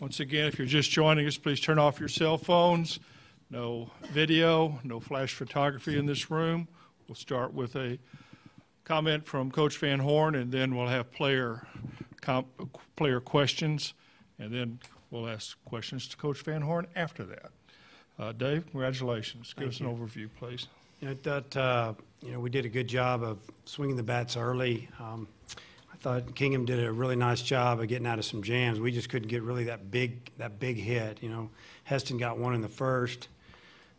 Once again, if you're just joining us, please turn off your cell phones. No video, no flash photography in this room. We'll start with a comment from Coach Van Horn, and then we'll have player questions, and then we'll ask questions to Coach Van Horn after that. Dave, congratulations. Give us an overview, please. I thought we did a good job of swinging the bats early. I thought Kingham did a really nice job of getting out of some jams. We just couldn't get really that big hit. Heston got one in the first,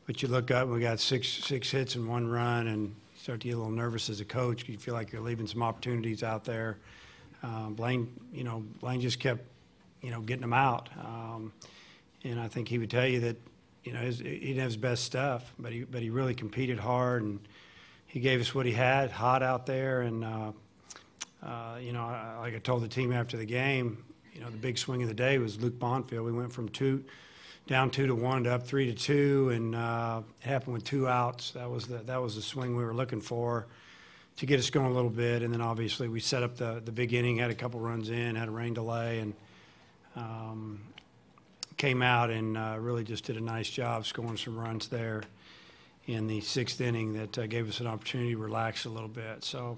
but you look up and we got six hits and one run, and you start to get a little nervous as a coach. You feel like you're leaving some opportunities out there. Blaine just kept getting them out, and I think he would tell you that he didn't have his best stuff, but he really competed hard, and he gave us what he had, hot out there, and like I told the team after the game, the big swing of the day was Luke Bonfield. We went from down 2-1 to up 3-2, and it happened with 2 outs. That was the swing we were looking for to get us going a little bit. And then obviously we set up the big inning, had a couple runs in, had a rain delay, and came out and really just did a nice job scoring some runs there in the 6th inning that gave us an opportunity to relax a little bit. So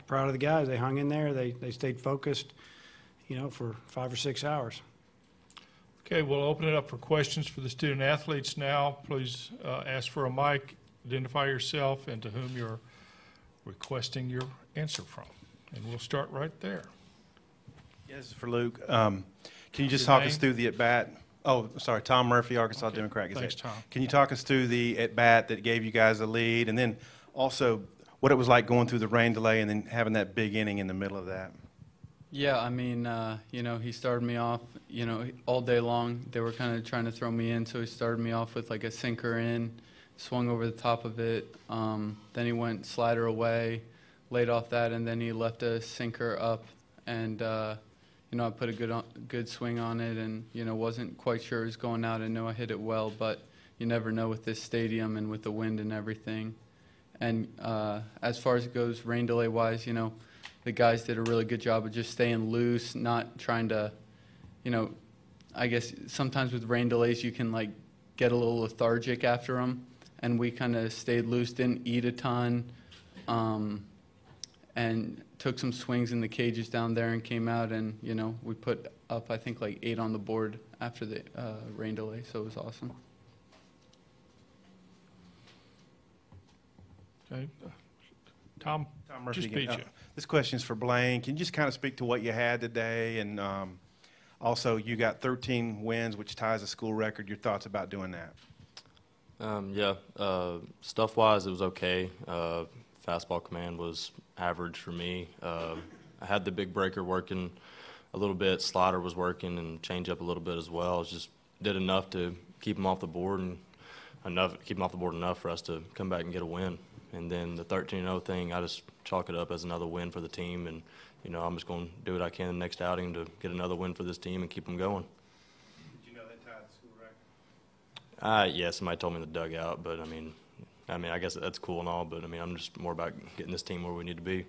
proud of the guys. They hung in there. They stayed focused, for 5 or 6 hours. Okay, we'll open it up for questions for the student athletes now. Please ask for a mic, identify yourself, and to whom you're requesting your answer from. And we'll start right there. Yes, for Luke. Can you just talk us through the at-bat? Oh, sorry, Tom Murphy, Arkansas Democrat Gazette. Thanks, Tom. Can you talk us through the at-bat that gave you guys the lead, and then also what it was like going through the rain delay and then having that big inning in the middle of that? Yeah, I mean, he started me off, all day long. They were kind of trying to throw me in, so he started me off with like a sinker in, swung over the top of it. Then he went slider away, laid off that, and then he left a sinker up. And, I put a good swing on it and, wasn't quite sure it was going out. I know I hit it well, but you never know with this stadium and with the wind and everything. And as far as it goes, rain delay-wise, the guys did a really good job of just staying loose, not trying to, I guess sometimes with rain delays you can, get a little lethargic after them. And we kind of stayed loose, didn't eat a ton, and took some swings in the cages down there and came out and, we put up, I think, 8 on the board after the rain delay, so it was awesome. Okay. Tom Murphy just beat you. This question is for Blaine. Can you just kind of speak to what you had today? And also, you got 13 wins, which ties a school record. Your thoughts about doing that? Stuff-wise, it was okay. Fastball command was average for me. I had the big breaker working a little bit. Slider was working and changeup a little bit as well. It just did enough to keep them off the board and enough for us to come back and get a win. And then the 13-0 thing, I just chalk it up as another win for the team. And, I'm just going to do what I can the next outing to get another win for this team and keep them going. Did you know that tied the school record? Yeah, somebody told me in the dugout. But, I guess that's cool and all. But, I'm just more about getting this team where we need to be.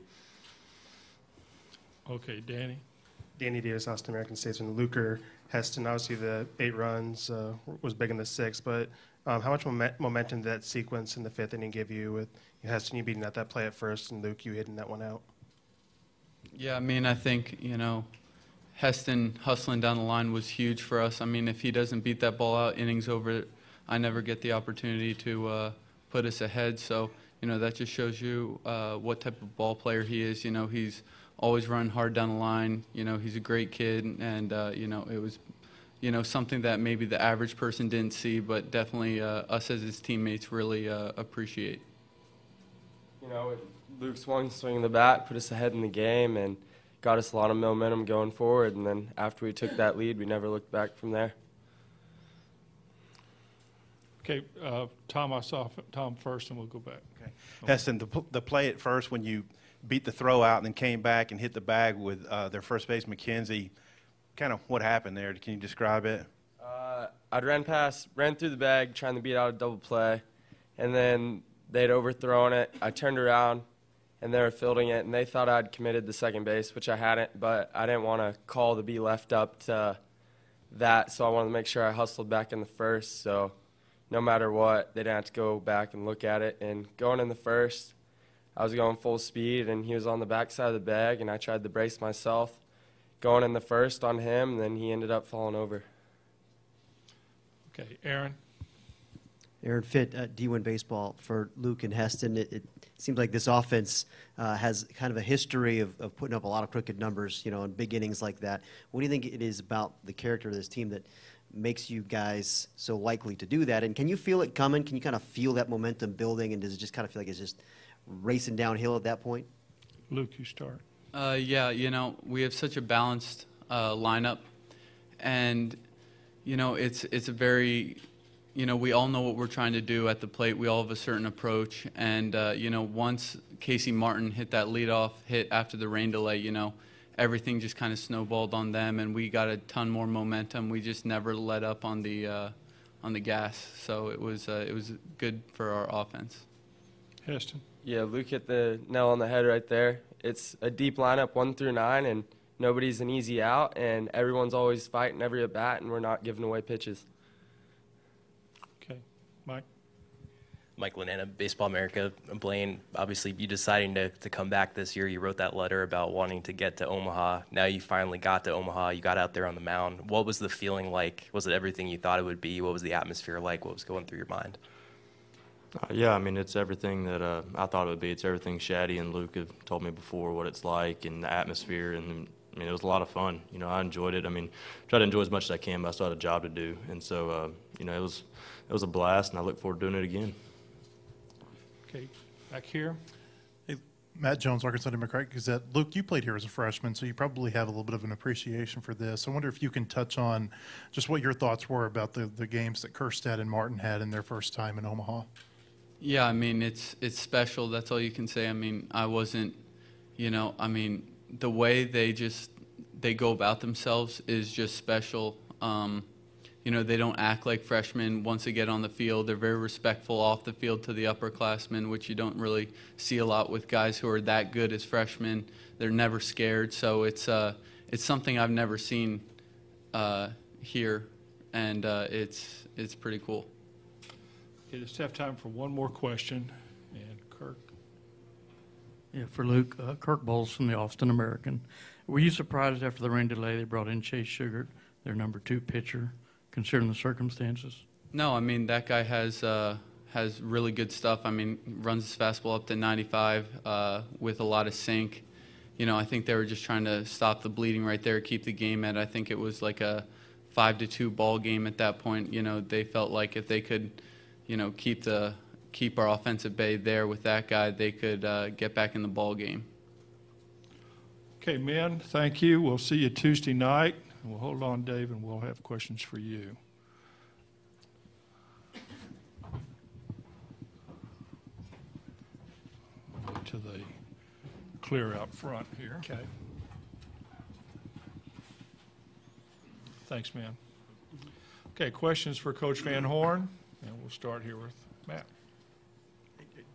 Okay, Danny. Danny Davis, Austin American Statesman. Luker, Heston, obviously the 8 runs was big in the 6th. But how much momentum did that sequence in the 5th inning give you with Heston, you beating out that play at first, and Luke, you hitting that one out? Yeah, I think, Heston hustling down the line was huge for us. If he doesn't beat that ball out, innings over, I never get the opportunity to put us ahead. So, that just shows you what type of ball player he is. He's always run hard down the line. He's a great kid, and, it was something that maybe the average person didn't see, but definitely us as his teammates really appreciate. Luke swinging the bat, put us ahead in the game, and got us a lot of momentum going forward. And then after we took that lead, we never looked back from there. Okay, Tom, I saw Tom first, and we'll go back. Okay. Heston, the play at first when you beat the throw out and then came back and hit the bag with their first base, McKenzie, kind of what happened there? Can you describe it? I ran through the bag trying to beat out a double play, and then they'd overthrown it. I turned around, and they were fielding it, and they thought I'd committed the second base, which I hadn't, but I didn't want to call to be left up to that, so I wanted to make sure I hustled back in the first. So no matter what, they didn't have to go back and look at it. And going in the first, I was going full speed, and he was on the backside of the bag, and I tried to brace myself going in the first on him, and then he ended up falling over. Okay, Aaron? Aaron Fitt at D1 Baseball for Luke and Heston. It seems like this offense has kind of a history of putting up a lot of crooked numbers, in big innings like that. What do you think it is about the character of this team that makes you guys so likely to do that? And can you feel it coming? Can you kind of feel that momentum building? And does it just kind of feel like it's just racing downhill at that point? Luke, you start. Yeah, we have such a balanced lineup, and it's a very, we all know what we're trying to do at the plate. We all have a certain approach, and once Casey Martin hit that leadoff hit after the rain delay, everything just kind of snowballed on them, and we got a ton more momentum. We just never let up on the gas, so it was good for our offense. Heston? Yeah, Luke hit the nail on the head right there. It's a deep lineup, 1 through 9, and nobody's an easy out, and everyone's always fighting every at bat, and we're not giving away pitches. Okay, Mike? Mike Lanana, Baseball America. Blaine, obviously you deciding to come back this year. You wrote that letter about wanting to get to Omaha. Now you finally got to Omaha. You got out there on the mound. What was the feeling like? Was it everything you thought it would be? What was the atmosphere like? What was going through your mind? Yeah, I mean, it's everything that I thought it would be. It's everything Shaddy and Luke have told me before, what it's like and the atmosphere. And, I mean, it was a lot of fun. I enjoyed it. I mean, try to enjoy as much as I can, but I still had a job to do. And so, it was a blast, and I look forward to doing it again. Okay, back here. Hey, Matt Jones, Arkansas Democrat Gazette. Luke, you played here as a freshman, so you probably have a little bit of an appreciation for this. I wonder if you can touch on just what your thoughts were about the games that Kerstad and Martin had in their first time in Omaha. Yeah, I mean, it's special. That's all you can say. I mean, I wasn't, the way they go about themselves is just special. They don't act like freshmen once they get on the field. They're very respectful off the field to the upperclassmen, which you don't really see a lot with guys who are that good as freshmen. They're never scared. So it's something I've never seen here, and it's pretty cool. Okay, just have time for one more question. And Kirk? Yeah, for Luke, Kirk Bowles from the Austin American. Were you surprised after the rain delay they brought in Chase Sugart, their number 2 pitcher, considering the circumstances? No, I mean, that guy has really good stuff. I mean, runs his fastball up to 95 with a lot of sink. I think they were just trying to stop the bleeding right there, keep the game at, I think it was like a 5-2 ball game at that point. They felt like if they could, keep our offense at bay there with that guy, they could get back in the ball game. Okay, men, thank you. We'll see you Tuesday night. We'll hold on, Dave, and we'll have questions for you. Go to the clear out front here. Okay. Thanks, man. Okay, questions for Coach Van Horn? And we'll start here with Matt.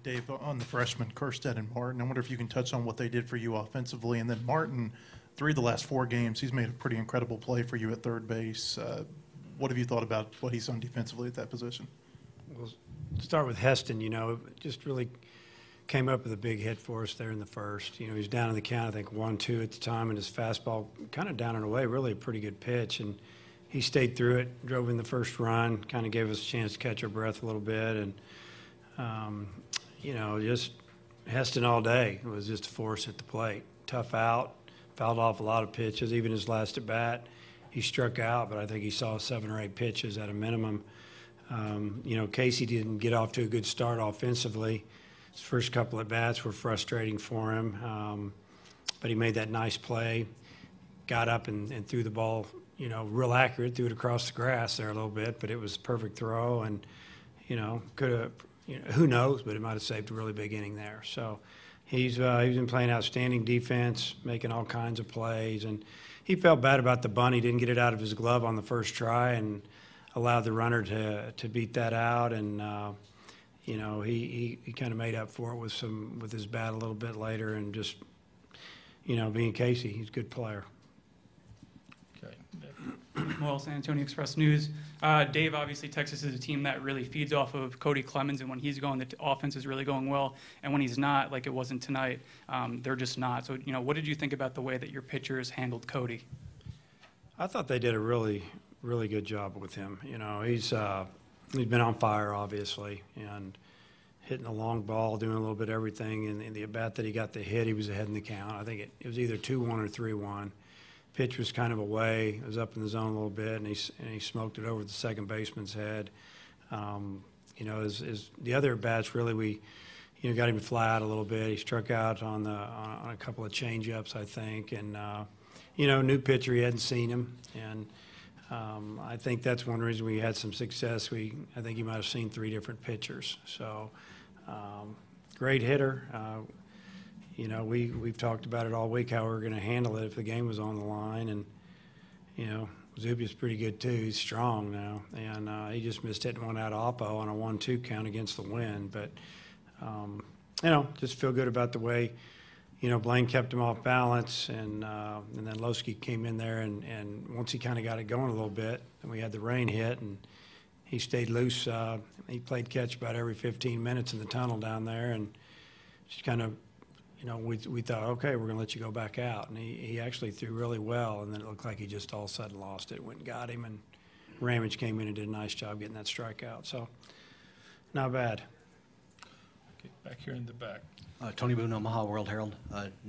Dave, on the freshmen, Kerstad and Martin, I wonder if you can touch on what they did for you offensively. And then Martin, 3 of the last 4 games, he's made a pretty incredible play for you at third base. What have you thought about what he's done defensively at that position? We'll start with Heston. Just really came up with a big hit for us there in the first. He was down in the count, I think 1-2 at the time, and his fastball kind of down and away, really a pretty good pitch. And he stayed through it, drove in the first run, kind of gave us a chance to catch our breath a little bit. And, just Heston all day. It was just a force at the plate. Tough out, fouled off a lot of pitches. Even his last at bat, he struck out, but I think he saw 7 or 8 pitches at a minimum. Casey didn't get off to a good start offensively. His first couple at bats were frustrating for him, but he made that nice play, got up and threw the ball, real accurate, threw it across the grass there a little bit, but it was a perfect throw, and, could have, who knows, but it might have saved a really big inning there. So he's been playing outstanding defense, making all kinds of plays, and he felt bad about the bunt. He didn't get it out of his glove on the first try and allowed the runner to beat that out, and he kind of made up for it with his bat a little bit later, and just being Casey, he's a good player. Okay. Well, San Antonio Express News. Dave, obviously, Texas is a team that really feeds off of Cody Clemens, and when he's going, the offense is really going well. And when he's not, like it wasn't tonight, they're just not. So, what did you think about the way that your pitchers handled Cody? I thought they did a really, really good job with him. He's been on fire, obviously, and hitting a long ball, doing a little bit of everything. And in the at bat that he got the hit, he was ahead in the count. I think it was either 2-1 or 3-1. Pitch was kind of away. It was up in the zone a little bit, and he smoked it over the second baseman's head. As the other bats, really, we got him flat a little bit. He struck out on a couple of change-ups, I think, and new pitcher, he hadn't seen him, and I think that's one reason we had some success. I think he might have seen 3 different pitchers. So, great hitter. We've talked about it all week, how we were going to handle it if the game was on the line. And, Zubia's pretty good, too. He's strong now. And he just missed hitting one out of Oppo on a 1-2 count against the Wind. But, just feel good about the way, Blaine kept him off balance. And then Losky came in there. And once he kind of got it going a little bit, and we had the rain hit, and he stayed loose. He played catch about every 15 minutes in the tunnel down there. And just kind of, we thought, okay, we're going to let you go back out. And he actually threw really well, and then it looked like he just all of a sudden lost it. Went and got him, and Ramage came in and did a nice job getting that strikeout. So, not bad. Okay, back here in the back. Tony Boone, Omaha World Herald.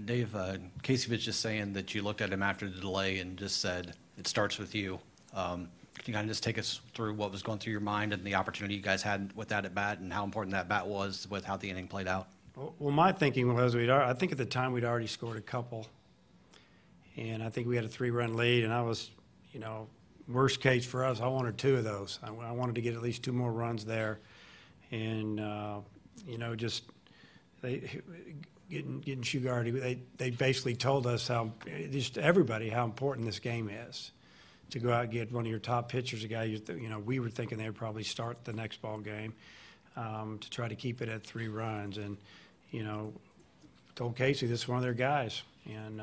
Dave, Casey was just saying that you looked at him after the delay and just said, it starts with you. Can you kind of just take us through what was going through your mind and the opportunity you guys had with that at bat and how important that bat was with how the inning played out? Well, my thinking was I think at the time we'd already scored a couple, and I think we had a 3-run lead, and I was, worst case for us, I wanted 2 of those. I wanted to get at least 2 more runs there, and just getting Shugarty. They basically told us just everybody how important this game is. To go out and get one of your top pitchers, a guy we were thinking they would probably start the next ball game, to try to keep it at 3 runs. And, told Casey this is one of their guys, and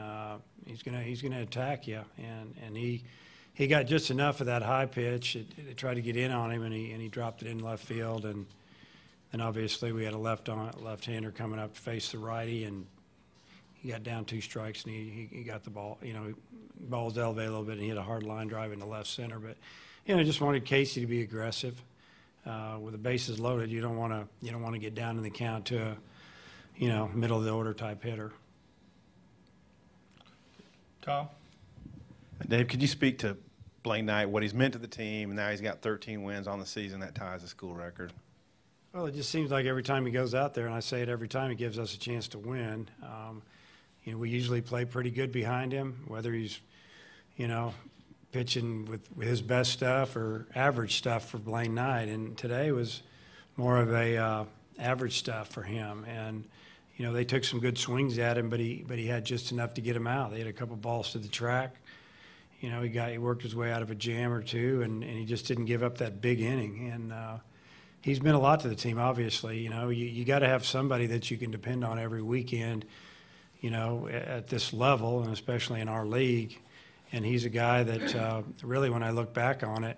he's gonna attack you. And he got just enough of that high pitch. It tried to get in on him, and he dropped it in left field. And obviously we had a left-hander coming up to face the righty, and he got down 2 strikes, and he got the ball. Ball was elevated a little bit, and he hit a hard line drive into left center. But just wanted Casey to be aggressive. With the bases loaded, you don't want to get down in the count to a middle of the order type hitter. Tom? Dave, could you speak to Blaine Knight, what he's meant to the team, and now he's got 13 wins on the season, that ties the school record? Well, it just seems like every time he goes out there, and I say it every time, he gives us a chance to win. We usually play pretty good behind him, whether he's, pitching with his best stuff or average stuff for Blaine Knight. And today was more of a average stuff for him. And, they took some good swings at him, but he had just enough to get him out. They had a couple balls to the track. He worked his way out of a jam or 2, and he just didn't give up that big inning. And he's been a lot to the team, obviously. You got to have somebody that you can depend on every weekend, at this level, and especially in our league. And he's a guy that really, when I look back on it,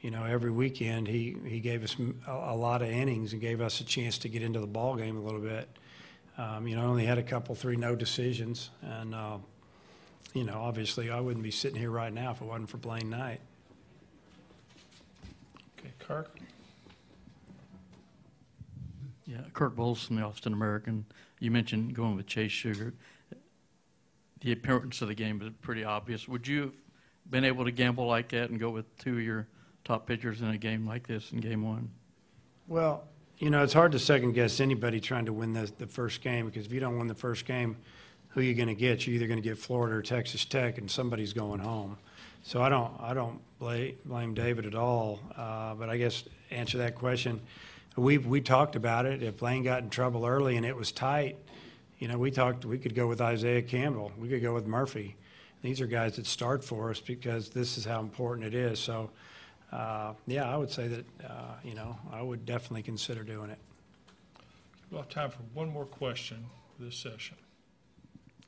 every weekend he gave us a lot of innings and gave us a chance to get into the ball game a little bit. Only had a couple, 3 no decisions. And, obviously I wouldn't be sitting here right now if it wasn't for Blaine Knight. Okay, Kirk? Yeah, Kirk Bowles from the Austin American. You mentioned going with Chase Sugar. The appearance of the game was pretty obvious. Would you have been able to gamble like that and go with 2 of your top pitchers in a game like this in Game 1? Well, it's hard to second-guess anybody trying to win the first game, because if you don't win the first game, who are you going to get? You're either going to get Florida or Texas Tech, and somebody's going home. So I don't blame David at all. But I guess to answer that question, we talked about it. If Blaine got in trouble early and it was tight, we could go with Isaiah Campbell. We could go with Murphy. These are guys that start for us because this is how important it is. So, I would say that, I would definitely consider doing it. We'll have time for one more question for this session.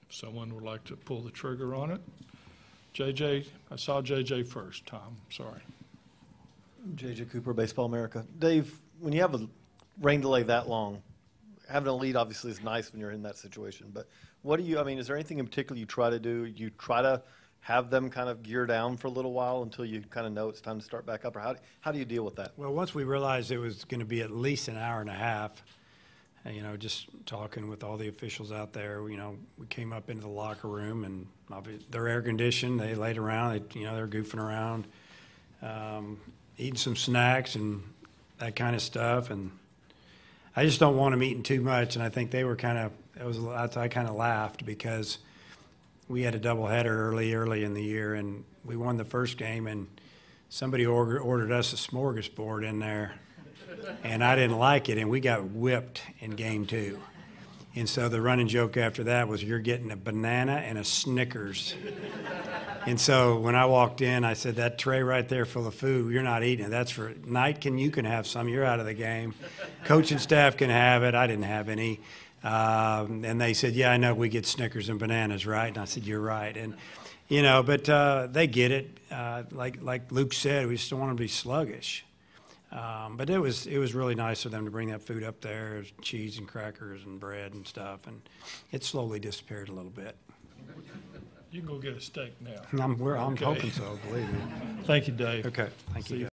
If someone would like to pull the trigger on it, JJ, I saw JJ first, Tom, sorry. JJ Cooper, Baseball America. Dave, when you have a rain delay that long, having a lead obviously is nice when you're in that situation, but what do you, I mean, is there anything in particular you try to do? You try to have them kind of gear down for a little while until you kind of know it's time to start back up, or how do you deal with that? Well, once we realized it was going to be at least an hour and a half, you know, just talking with all the officials out there, you know, we came up into the locker room and they're air conditioned. They laid around, they're goofing around, eating some snacks and that kind of stuff. And I just don't want them eating too much. And I think they were I kind of laughed because we had a doubleheader early in the year, and we won the first game, and somebody ordered us a smorgasbord in there, and I didn't like it, and we got whipped in game 2. And so the running joke after that was, you're getting a banana and a Snickers. And so when I walked in, I said, that tray right there full of food, you're not eating it. That's for Knight. You can have some. You're out of the game. Coach and staff can have it. I didn't have any. And they said, yeah, I know we get Snickers and bananas, right? And I said, you're right. And, you know, but they get it. Like Luke said, we just don't want them to be sluggish. But it was really nice of them to bring that food up there, cheese and crackers and bread and stuff. And it slowly disappeared a little bit. You can go get a steak now. I'm Okay. hoping so, believe me. Thank you, Dave. Okay, thank you.